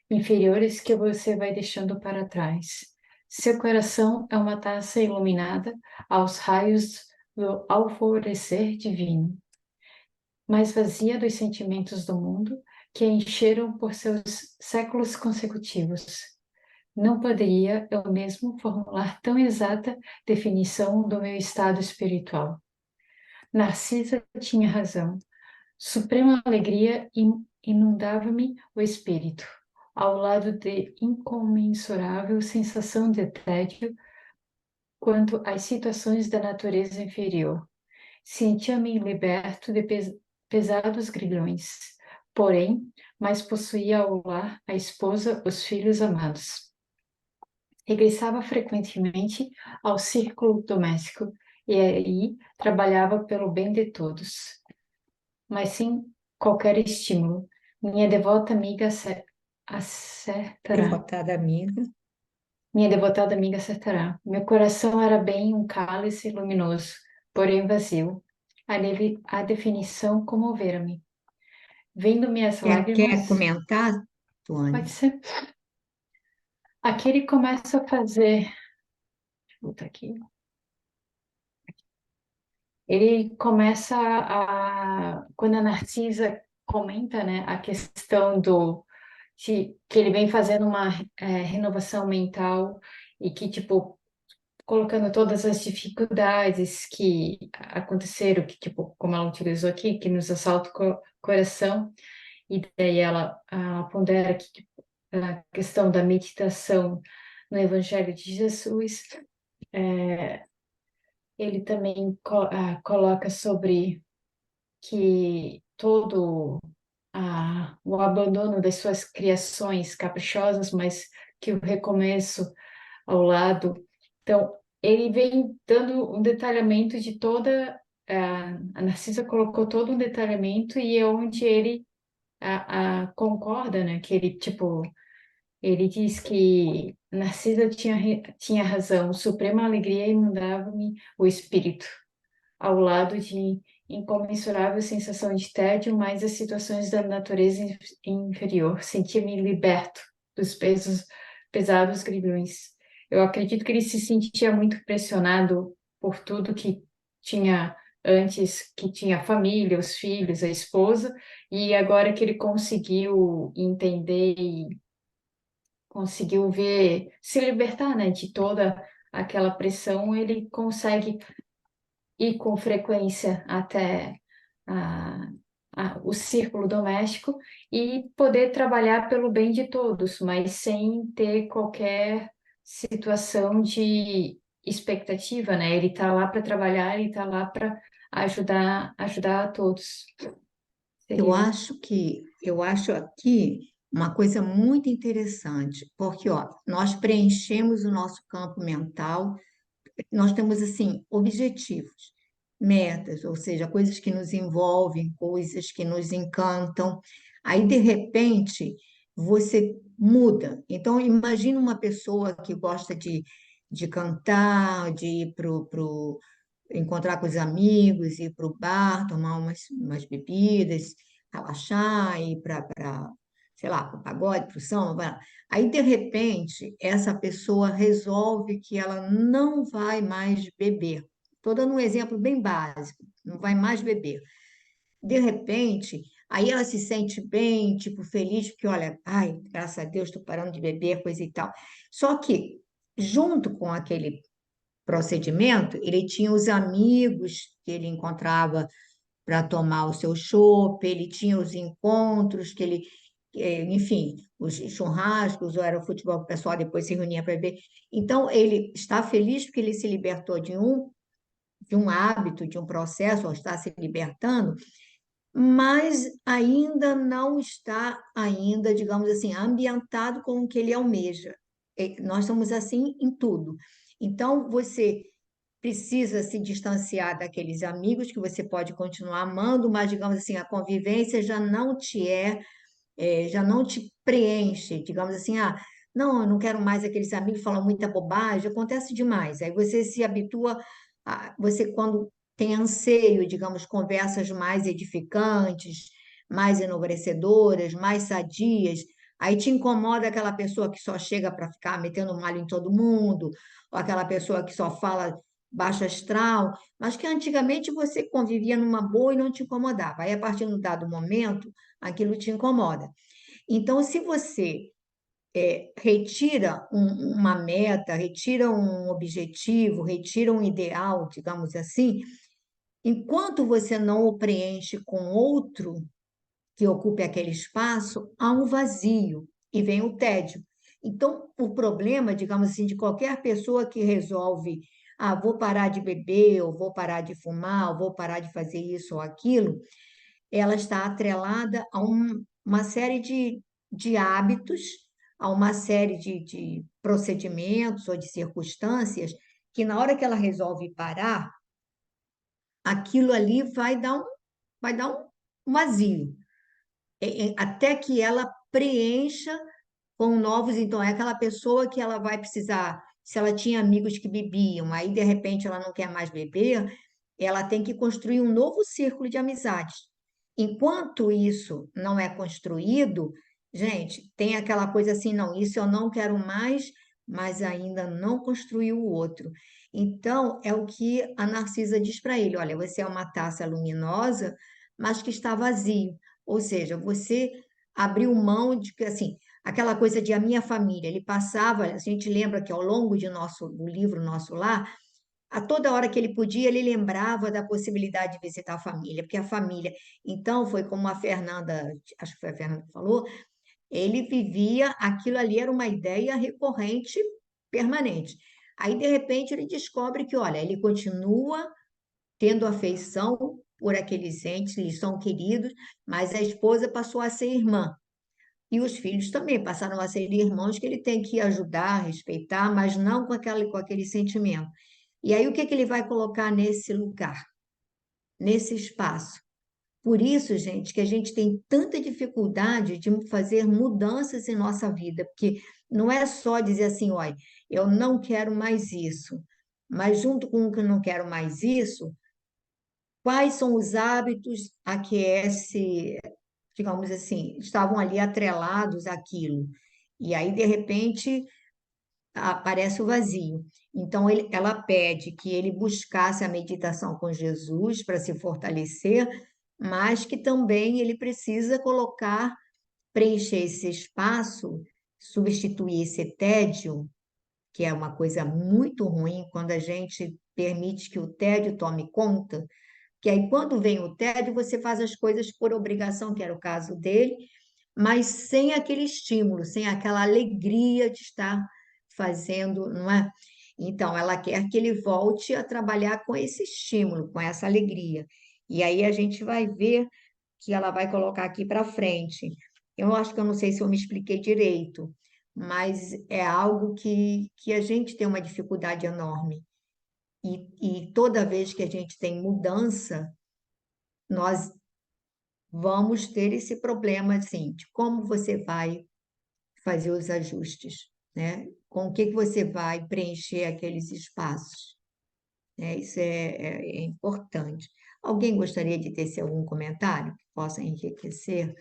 inferiores que você vai deixando para trás. Seu coração é uma taça iluminada aos raios do alvorecer divino, mas vazia dos sentimentos do mundo que a encheram por seus séculos consecutivos. Não poderia eu mesmo formular tão exata definição do meu estado espiritual. Narcisa tinha razão. Suprema alegria inundava-me o espírito, ao lado de incomensurável sensação de tédio quanto às situações da natureza inferior. Sentia-me liberto de pesados grilhões, porém, mais possuía ao lar a esposa, os filhos amados. Regressava frequentemente ao círculo doméstico e aí trabalhava pelo bem de todos, mas sem qualquer estímulo. Minha devota amiga acertará. Devotada amiga. Minha devotada amiga acertará. Meu coração era bem um cálice luminoso, porém vazio. A definição comovera-me. Vendo minhas Quer lágrimas, comentar, Tuane? pode ser. Aqui ele começa a fazer. Deixa eu botar aqui. Ele começa quando a Narcisa comenta, né, a questão que ele vem fazendo uma renovação mental e que, tipo, colocando todas as dificuldades que aconteceram, que, tipo, como ela utilizou aqui, que nos assalta o coração, e daí ela pondera que, tipo, a questão da meditação no Evangelho de Jesus, ele também coloca sobre que todo o abandono das suas criações caprichosas, mas que o recomeço ao lado. Então, ele vem dando um detalhamento de toda. A Narcisa colocou todo um detalhamento e é onde ele concorda, né? Que ele, tipo, ele diz que Narcisa tinha razão, suprema alegria inundava-me o espírito ao lado de incomensurável sensação de tédio, mais as situações da natureza inferior. Sentia-me liberto dos pesados grilhões. Eu acredito que ele se sentia muito pressionado por tudo que tinha antes, que tinha a família, os filhos, a esposa, e agora que ele conseguiu entender e conseguiu ver, se libertar, né, de toda aquela pressão, ele consegue ir com frequência até a, o círculo doméstico e poder trabalhar pelo bem de todos, mas sem ter qualquer situação de expectativa, né? Ele está lá para trabalhar, ele está lá para ajudar a todos. Seria. Eu acho aqui uma coisa muito interessante, porque ó, nós preenchemos o nosso campo mental, nós temos assim objetivos, metas, ou seja, coisas que nos envolvem, coisas que nos encantam. Aí, de repente, você muda. Então, imagina uma pessoa que gosta de cantar, de ir encontrar com os amigos, ir para o bar, tomar umas bebidas, relaxar, ir para sei lá, para o pagode, para o samba. Aí, de repente, essa pessoa resolve que ela não vai mais beber. Estou dando um exemplo bem básico, não vai mais beber. De repente, aí ela se sente bem, tipo, feliz, porque, olha, ai, graças a Deus, estou parando de beber, coisa e tal. Só que, junto com aquele procedimento, ele tinha os amigos que ele encontrava para tomar o seu chopp, ele tinha os encontros que ele, enfim, os churrascos, ou era o futebol que o pessoal depois se reunia para beber. Então, ele está feliz porque ele se libertou de um hábito, de um processo, ou está se libertando, mas ainda não está ainda, digamos assim, ambientado com o que ele almeja. Nós somos assim em tudo. Então, você precisa se distanciar daqueles amigos que você pode continuar amando, mas, digamos assim, a convivência já não te já não te preenche, digamos assim, não, eu não quero mais aqueles amigos que falam muita bobagem, acontece demais. Aí você se habitua, você quando tem anseio, digamos, conversas mais edificantes, mais enobrecedoras, mais sadias, aí te incomoda aquela pessoa que só chega para ficar metendo malho em todo mundo, ou aquela pessoa que só fala baixo astral, mas que antigamente você convivia numa boa e não te incomodava. Aí, a partir de um dado momento, aquilo te incomoda. Então, se você retira uma meta, retira um objetivo, retira um ideal, digamos assim, enquanto você não o preenche com outro que ocupe aquele espaço, há um vazio e vem o tédio. Então, o problema, digamos assim, de qualquer pessoa que resolve, vou parar de beber, ou vou parar de fumar, ou vou parar de fazer isso ou aquilo, ela está atrelada a uma série de hábitos, a uma série de procedimentos ou de circunstâncias que, na hora que ela resolve parar, aquilo ali vai dar um vazio, até que ela preencha com novos. Então, é aquela pessoa que ela vai precisar, se ela tinha amigos que bebiam, aí de repente ela não quer mais beber, ela tem que construir um novo círculo de amizades. Enquanto isso não é construído, gente, tem aquela coisa assim, não, isso eu não quero mais, mas ainda não construiu o outro. Então, é o que a Narcisa diz para ele: olha, você é uma taça luminosa, mas que está vazio. Ou seja, você abriu mão de que, assim, aquela coisa de a minha família, ele passava, a gente lembra que ao longo do livro Nosso Lar, a toda hora que ele podia, ele lembrava da possibilidade de visitar a família, porque a família, então, foi como a Fernanda, acho que foi a Fernanda que falou, ele vivia, aquilo ali era uma ideia recorrente, permanente. Aí, de repente, ele descobre que, olha, ele continua tendo afeição por aqueles entes, eles são queridos, mas a esposa passou a ser irmã. E os filhos também passaram a ser irmãos que ele tem que ajudar, respeitar, mas não com aquele sentimento. E aí, o que que ele vai colocar nesse lugar, nesse espaço? Por isso, gente, que a gente tem tanta dificuldade de fazer mudanças em nossa vida, porque não é só dizer assim, olha, eu não quero mais isso, mas junto com o que eu não quero mais isso, quais são os hábitos a que digamos assim, estavam ali atrelados àquilo. E aí, de repente, aparece o vazio. Então, ela pede que ele buscasse a meditação com Jesus para se fortalecer, mas que também ele precisa colocar, preencher esse espaço, substituir esse tédio, que é uma coisa muito ruim quando a gente permite que o tédio tome conta, que aí quando vem o tédio, você faz as coisas por obrigação, que era o caso dele, mas sem aquele estímulo, sem aquela alegria de estar fazendo, não é? Então, ela quer que ele volte a trabalhar com esse estímulo, com essa alegria. E aí a gente vai ver que ela vai colocar aqui para frente. Eu acho que eu não sei se eu me expliquei direito, mas é algo que a gente tem uma dificuldade enorme. E toda vez que a gente tem mudança, nós vamos ter esse problema, assim, de como você vai fazer os ajustes, né? Com o que você vai preencher aqueles espaços, né? Isso é importante. Alguém gostaria de ter algum comentário que possa enriquecer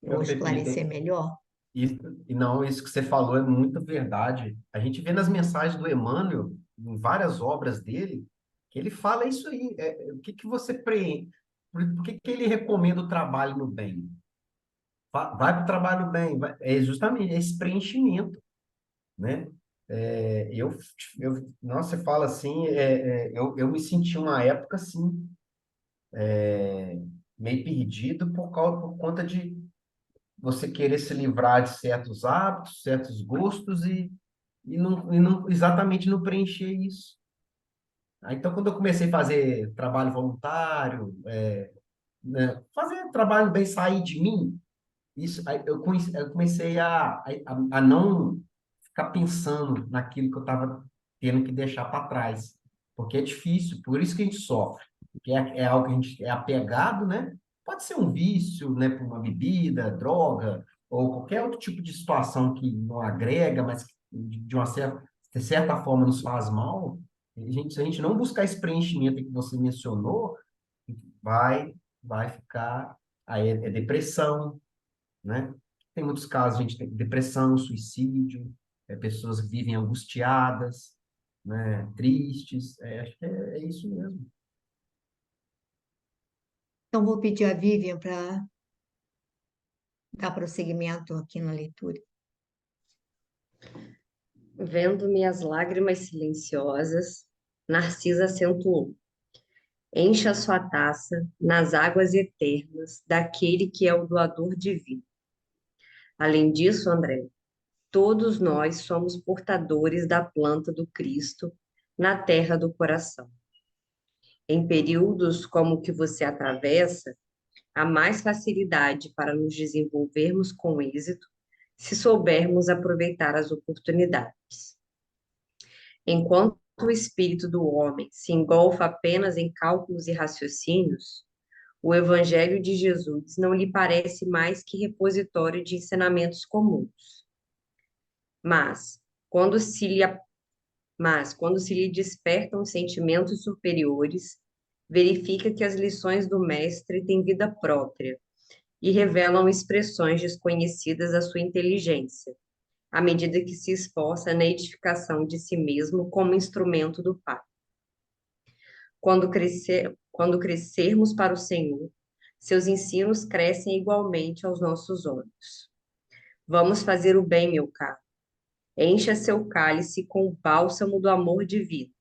ou Pepita, esclarecer melhor? isso, e não, isso que você falou é muito verdade. A gente vê nas mensagens do Emmanuel, em várias obras dele, que ele fala isso aí. O que que você por que que ele recomenda o trabalho no bem? Vai para o trabalho no bem, é justamente esse preenchimento, né? Nossa, você fala assim, eu me senti uma época assim, meio perdido por conta de você querer se livrar de certos hábitos, certos gostos e não exatamente não preencher isso. Então, quando eu comecei a fazer trabalho voluntário, né, fazer trabalho bem sair de mim, isso, aí eu comecei a não ficar pensando naquilo que eu estava tendo que deixar para trás, porque é difícil, por isso que a gente sofre, porque é algo que a gente é apegado, né? Pode ser um vício, né, por uma bebida, droga, ou qualquer outro tipo de situação que não agrega, mas que de uma certa forma nos faz mal. Se a gente não buscar esse preenchimento que você mencionou, vai, vai ficar. Aí é depressão, né? Tem muitos casos, a gente tem depressão, suicídio, pessoas que vivem angustiadas, né? Tristes, acho que é isso mesmo. Então, vou pedir a Vivian para dar prosseguimento aqui na leitura. Vendo minhas lágrimas silenciosas, Narcisa acentuou: encha sua taça nas águas eternas daquele que é o doador divino. Além disso, André, todos nós somos portadores da planta do Cristo na terra do coração. Em períodos como o que você atravessa, há mais facilidade para nos desenvolvermos com êxito se soubermos aproveitar as oportunidades. Enquanto o espírito do homem se engolfa apenas em cálculos e raciocínios, o Evangelho de Jesus não lhe parece mais que repositório de ensinamentos comuns. Mas, quando se lhe, quando se lhe despertam sentimentos superiores, verifica que as lições do Mestre têm vida própria e revelam expressões desconhecidas à sua inteligência, à medida que se esforça na edificação de si mesmo como instrumento do Pai. Quando crescermos para o Senhor, seus ensinos crescem igualmente aos nossos olhos. Vamos fazer o bem, meu caro. Encha seu cálice com o bálsamo do amor divino,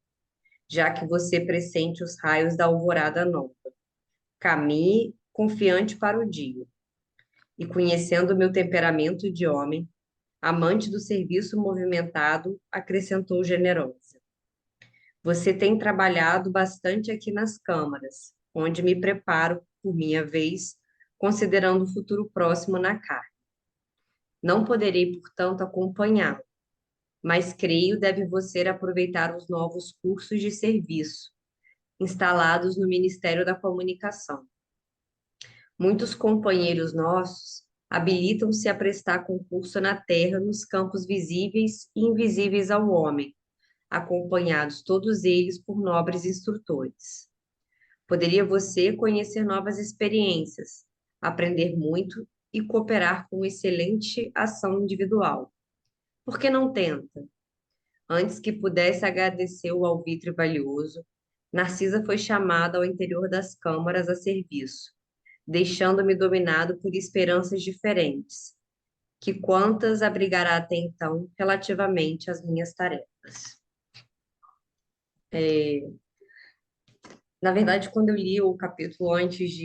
já que você pressente os raios da alvorada nova. Caminhe confiante para o dia. E conhecendo meu temperamento de homem, amante do serviço movimentado, acrescentou generosa: você tem trabalhado bastante aqui nas câmaras, onde me preparo, por minha vez, considerando o futuro próximo na carne. Não poderei, portanto, acompanhá-lo, mas creio deve você aproveitar os novos cursos de serviço instalados no Ministério da Comunicação. Muitos companheiros nossos habilitam-se a prestar concurso na terra nos campos visíveis e invisíveis ao homem, acompanhados todos eles por nobres instrutores. Poderia você conhecer novas experiências, aprender muito e cooperar com excelente ação individual. Por que não tenta? Antes que pudesse agradecer o alvitre valioso, Narcisa foi chamada ao interior das câmaras a serviço, deixando-me dominado por esperanças diferentes, que quantas abrigará até então relativamente às minhas tarefas. Na verdade, quando eu li o capítulo antes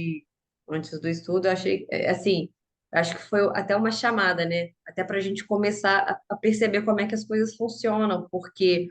do estudo, eu achei, assim, acho que foi até uma chamada, né? Até para a gente começar a perceber como é que as coisas funcionam, porque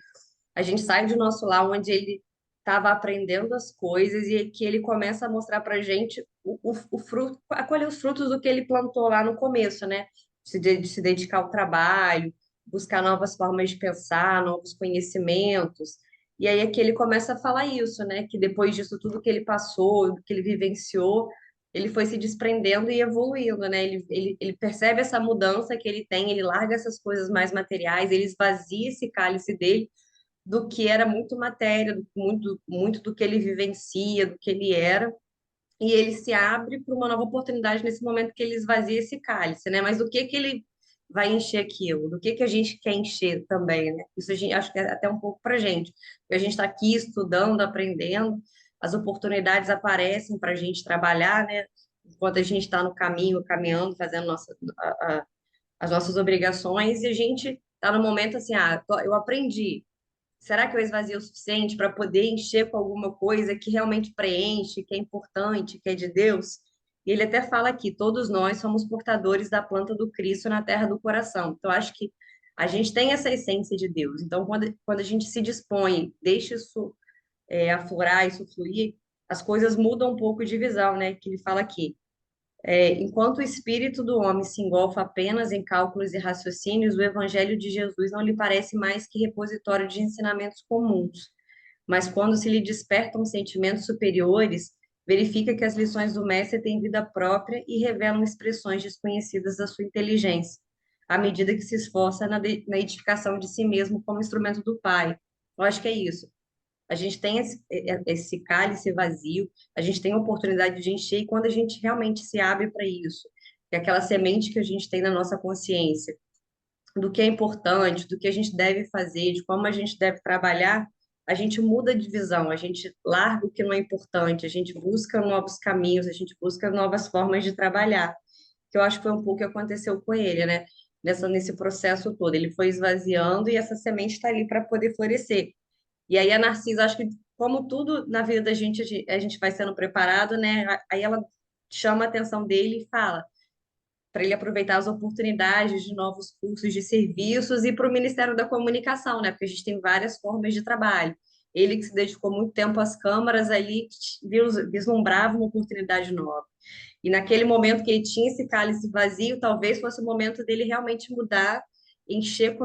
a gente sai do nosso lar onde ele estava aprendendo as coisas e que ele começa a mostrar para a gente o fruto, a colher os frutos do que ele plantou lá no começo, né? De se dedicar ao trabalho, buscar novas formas de pensar, novos conhecimentos. E aí é que ele começa a falar isso, né? Que depois disso tudo que ele passou, que ele vivenciou, ele foi se desprendendo e evoluindo, né? Ele percebe essa mudança que ele tem, ele larga essas coisas mais materiais, ele esvazia esse cálice dele do que era muito matéria, muito do que ele vivencia, do que ele era, e ele se abre para uma nova oportunidade nesse momento que ele esvazia esse cálice, né? Mas do que ele vai encher aquilo? Do que a gente quer encher também, né? Isso a gente, acho que é até um pouco para a gente, porque a gente está aqui estudando, aprendendo, as oportunidades aparecem para a gente trabalhar, né? Enquanto a gente está no caminho, caminhando, fazendo as nossas obrigações, e a gente está no momento assim, eu aprendi. Será que eu esvazio o suficiente para poder encher com alguma coisa que realmente preenche, que é importante, que é de Deus? E ele até fala aqui: todos nós somos portadores da planta do Cristo na terra do coração. Então, acho que a gente tem essa essência de Deus. Então, quando a gente se dispõe, deixa isso aflorar, isso fluir, as coisas mudam um pouco de visão, né? Que ele fala aqui. Enquanto o espírito do homem se engolfa apenas em cálculos e raciocínios, o evangelho de Jesus não lhe parece mais que repositório de ensinamentos comuns. Mas quando se lhe despertam sentimentos superiores, verifica que as lições do mestre têm vida própria e revelam expressões desconhecidas da sua inteligência, à medida que se esforça na edificação de si mesmo como instrumento do Pai. Eu acho que é isso. A gente tem esse cálice vazio, a gente tem a oportunidade de encher, e quando a gente realmente se abre para isso, que é aquela semente que a gente tem na nossa consciência, do que é importante, do que a gente deve fazer, de como a gente deve trabalhar, a gente muda de visão, a gente larga o que não é importante, a gente busca novos caminhos, a gente busca novas formas de trabalhar, que eu acho que foi um pouco o que aconteceu com ele, né? Nesse processo todo, ele foi esvaziando e essa semente está ali para poder florescer. E aí a Narcisa, acho que como tudo na vida da gente, a gente vai sendo preparado, né? Aí ela chama a atenção dele e fala para ele aproveitar as oportunidades de novos cursos de serviços e para o Ministério da Comunicação, né? Porque a gente tem várias formas de trabalho. Ele que se dedicou muito tempo às câmaras, ali vislumbrava uma oportunidade nova. E naquele momento que ele tinha esse cálice vazio, talvez fosse o momento dele realmente mudar, encher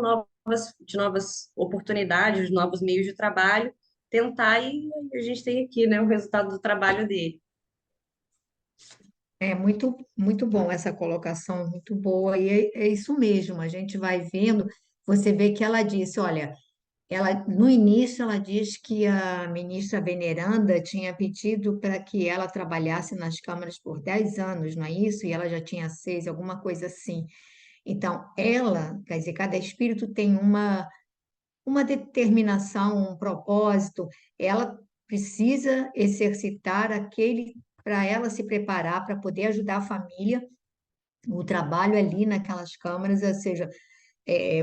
de novas oportunidades, de novos meios de trabalho, tentar e a gente tem aqui, né, o resultado do trabalho dele. É muito, muito bom essa colocação, muito boa, e é isso mesmo, a gente vai vendo, você vê que ela disse, olha, no início ela diz que a ministra veneranda tinha pedido para que ela trabalhasse nas câmaras por 10 anos, não é isso? E ela já tinha 6, alguma coisa assim. Então, ela, quer dizer, cada espírito tem uma determinação, um propósito, ela precisa exercitar aquele para ela se preparar para poder ajudar a família, o trabalho ali naquelas câmaras, ou seja,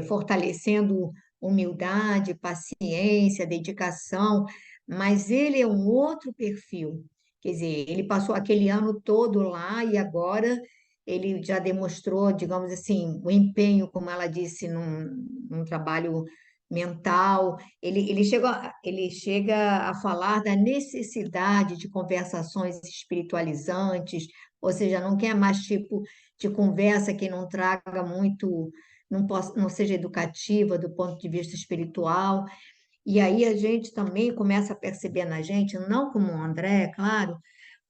fortalecendo humildade, paciência, dedicação, mas ele é um outro perfil. Quer dizer, ele passou aquele ano todo lá e agora ele já demonstrou, digamos assim, o empenho, como ela disse, num trabalho mental. Ele chega a falar da necessidade de conversações espiritualizantes, ou seja, não quer mais tipo de conversa que não traga muito não seja educativa do ponto de vista espiritual. E aí a gente também começa a perceber na gente, não como o André, é claro,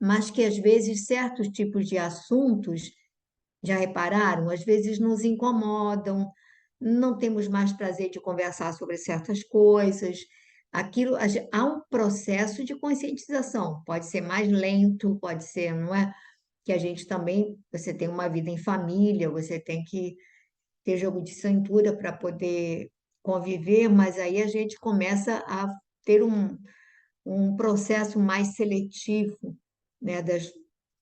mas que às vezes certos tipos de assuntos, já repararam, às vezes nos incomodam, não temos mais prazer de conversar sobre certas coisas. Há um processo de conscientização, pode ser mais lento, pode ser, não é? Que a gente também, você tem uma vida em família, você tem que ter jogo de cintura para poder conviver, mas aí a gente começa a ter um processo mais seletivo, né,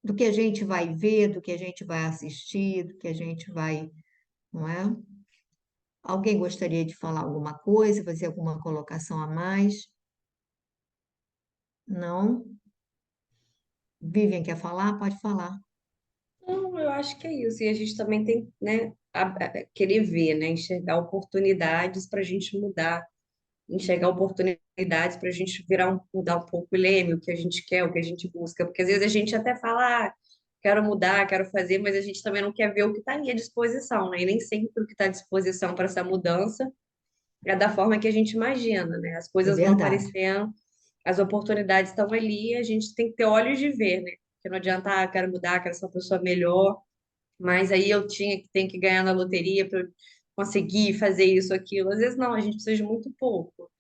do que a gente vai ver, do que a gente vai assistir, do que a gente vai, não é? Alguém gostaria de falar alguma coisa, fazer alguma colocação a mais? Não? Vivian quer falar? Pode falar. Não, eu acho que é isso. E a gente também tem, né, querer ver, né, enxergar oportunidades para a gente mudar, enxergar oportunidades para a gente mudar um pouco o leme, o que a gente quer, o que a gente busca. Porque às vezes a gente até fala, quero mudar, quero fazer, mas a gente também não quer ver o que está ali à disposição, né? E nem sempre o que está à disposição para essa mudança é da forma que a gente imagina, né? As É coisas vão verdade. aparecendo, as oportunidades estão ali, a gente tem que ter olhos de ver, né? Porque não adianta, quero mudar, quero ser uma pessoa melhor, mas aí tenho que ganhar na loteria para conseguir fazer isso, aquilo. Às vezes não, a gente precisa de muito pouco,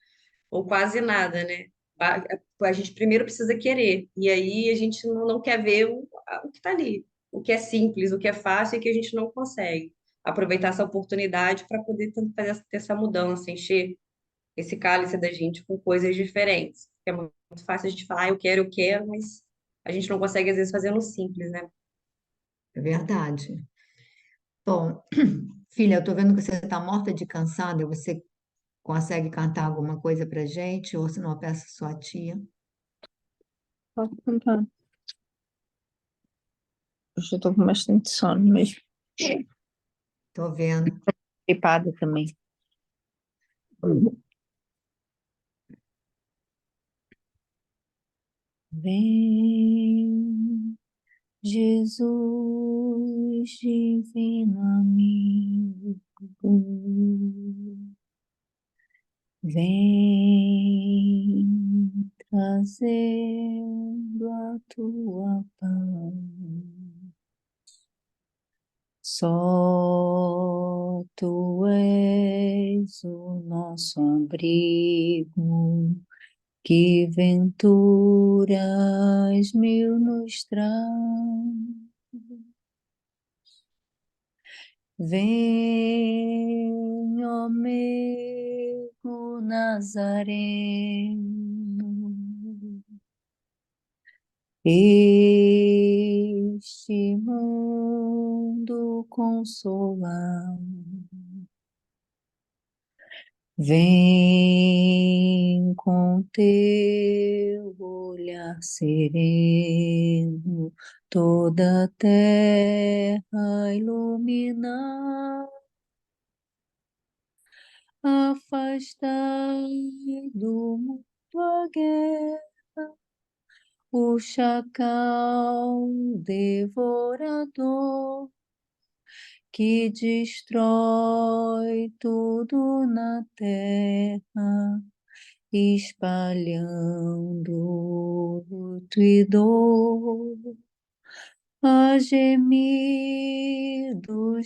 ou quase nada, né? a gente primeiro precisa querer, e aí a gente não quer ver o que está ali, o que é simples, o que é fácil e que a gente não consegue. Aproveitar essa oportunidade para poder fazer ter essa mudança, encher esse cálice da gente com coisas diferentes. É muito fácil a gente falar, eu quero, mas a gente não consegue, às vezes, fazer no simples, né? É verdade. Bom, filha, eu tô vendo que você está morta de cansada. Você consegue cantar alguma coisa pra gente? Ou se não, eu peço a sua tia. Pode contar. Hoje eu tô com bastante sono mesmo. Tô vendo. Gripada também. Vem, Jesus, divino amigo. Vem trazendo a tua paz. Só tu és o nosso abrigo, que venturas mil nos traz. Vem, ó meu Nazareno, este mundo consolar. Vem com teu olhar sereno, toda a terra iluminar. Afastar do mundo a guerra, o chacal devorador, que destrói tudo na terra, espalhando luto e dor, a gemidos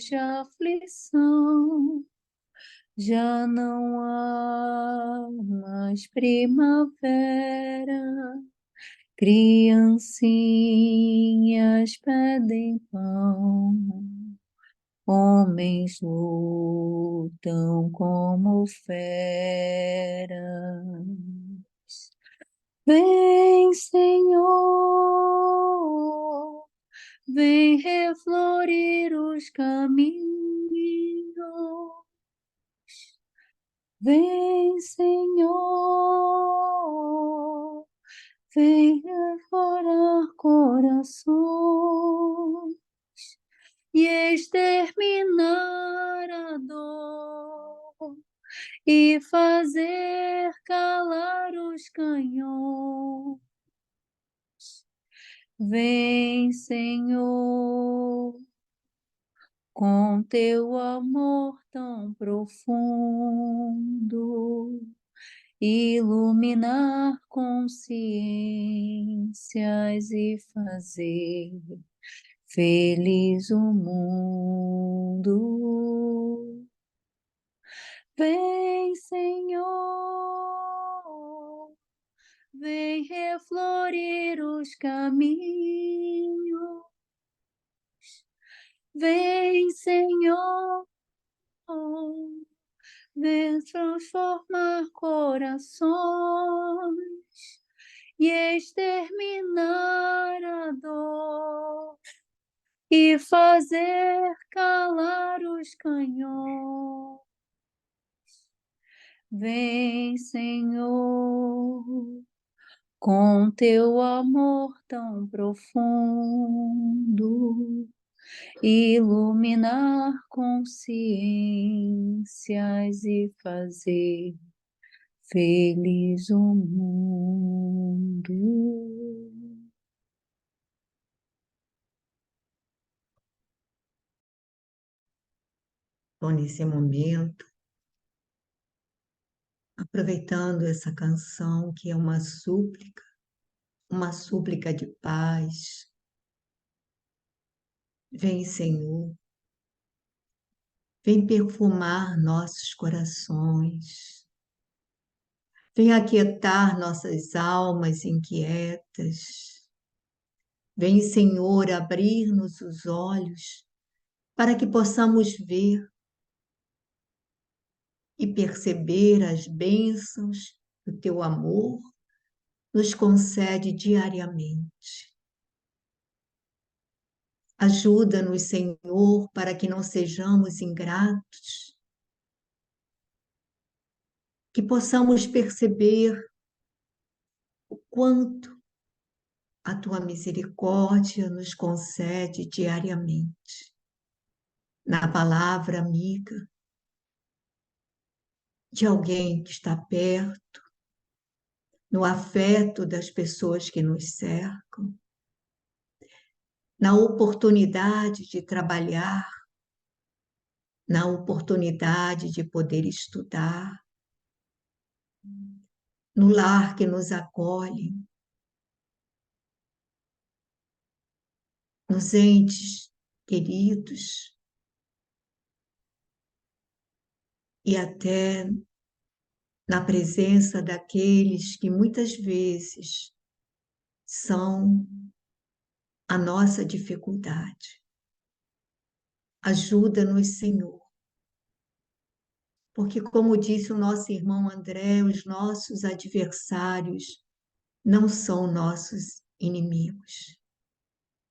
de aflição. Já não há mais primavera, criancinhas pedem pão, homens lutam como feras. Vem, Senhor, vem reflorir os caminhos. Vem, Senhor, vem reflorar corações e exterminar a dor e fazer calar os canhões. Vem, Senhor, com teu amor tão profundo, iluminar consciências e fazer feliz o mundo. Vem, Senhor, vem reflorir os caminhos. Vem, Senhor, vem transformar corações e exterminar a dor e fazer calar os canhões. Vem, Senhor, com teu amor tão profundo, iluminar consciências e fazer feliz o mundo. Então, nesse momento, aproveitando essa canção que é uma súplica de paz. Vem, Senhor, vem perfumar nossos corações, Vem aquietar nossas almas inquietas. Vem, Senhor, abrir-nos os olhos para que possamos ver e perceber as bênçãos que o teu amor nos concede diariamente. Ajuda-nos, Senhor, para que não sejamos ingratos, que possamos perceber o quanto a tua misericórdia nos concede diariamente. Na palavra amiga de alguém que está perto, no afeto das pessoas que nos cercam, na oportunidade de trabalhar, na oportunidade de poder estudar, no lar que nos acolhe, nos entes queridos e até na presença daqueles que muitas vezes são a nossa dificuldade. Ajuda-nos, Senhor, porque, como disse o nosso irmão André, os nossos adversários não são nossos inimigos,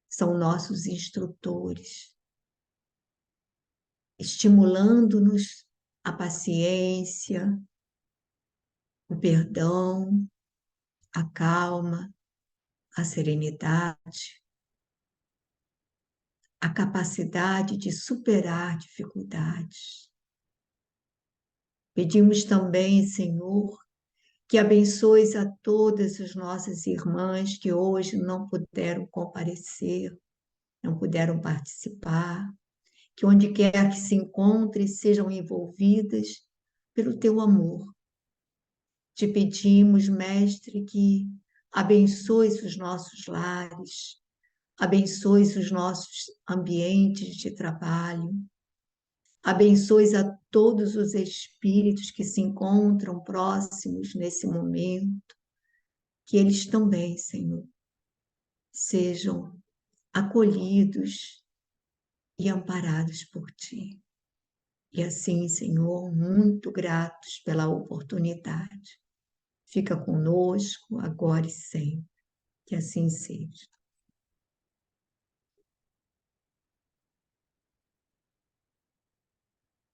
são nossos instrutores, estimulando-nos a paciência, o perdão, a calma, a serenidade, a capacidade de superar dificuldades. Pedimos também, Senhor, que abençoes a todas as nossas irmãs que hoje não puderam comparecer, não puderam participar, que onde quer que se encontrem sejam envolvidas pelo teu amor. Te pedimos, Mestre, que abençoes os nossos lares, abençoes os nossos ambientes de trabalho, abençoes a todos os espíritos que se encontram próximos nesse momento, que eles também, Senhor, sejam acolhidos e amparados por Ti. E assim, Senhor, muito gratos pela oportunidade. Fica conosco agora e sempre. Que assim seja.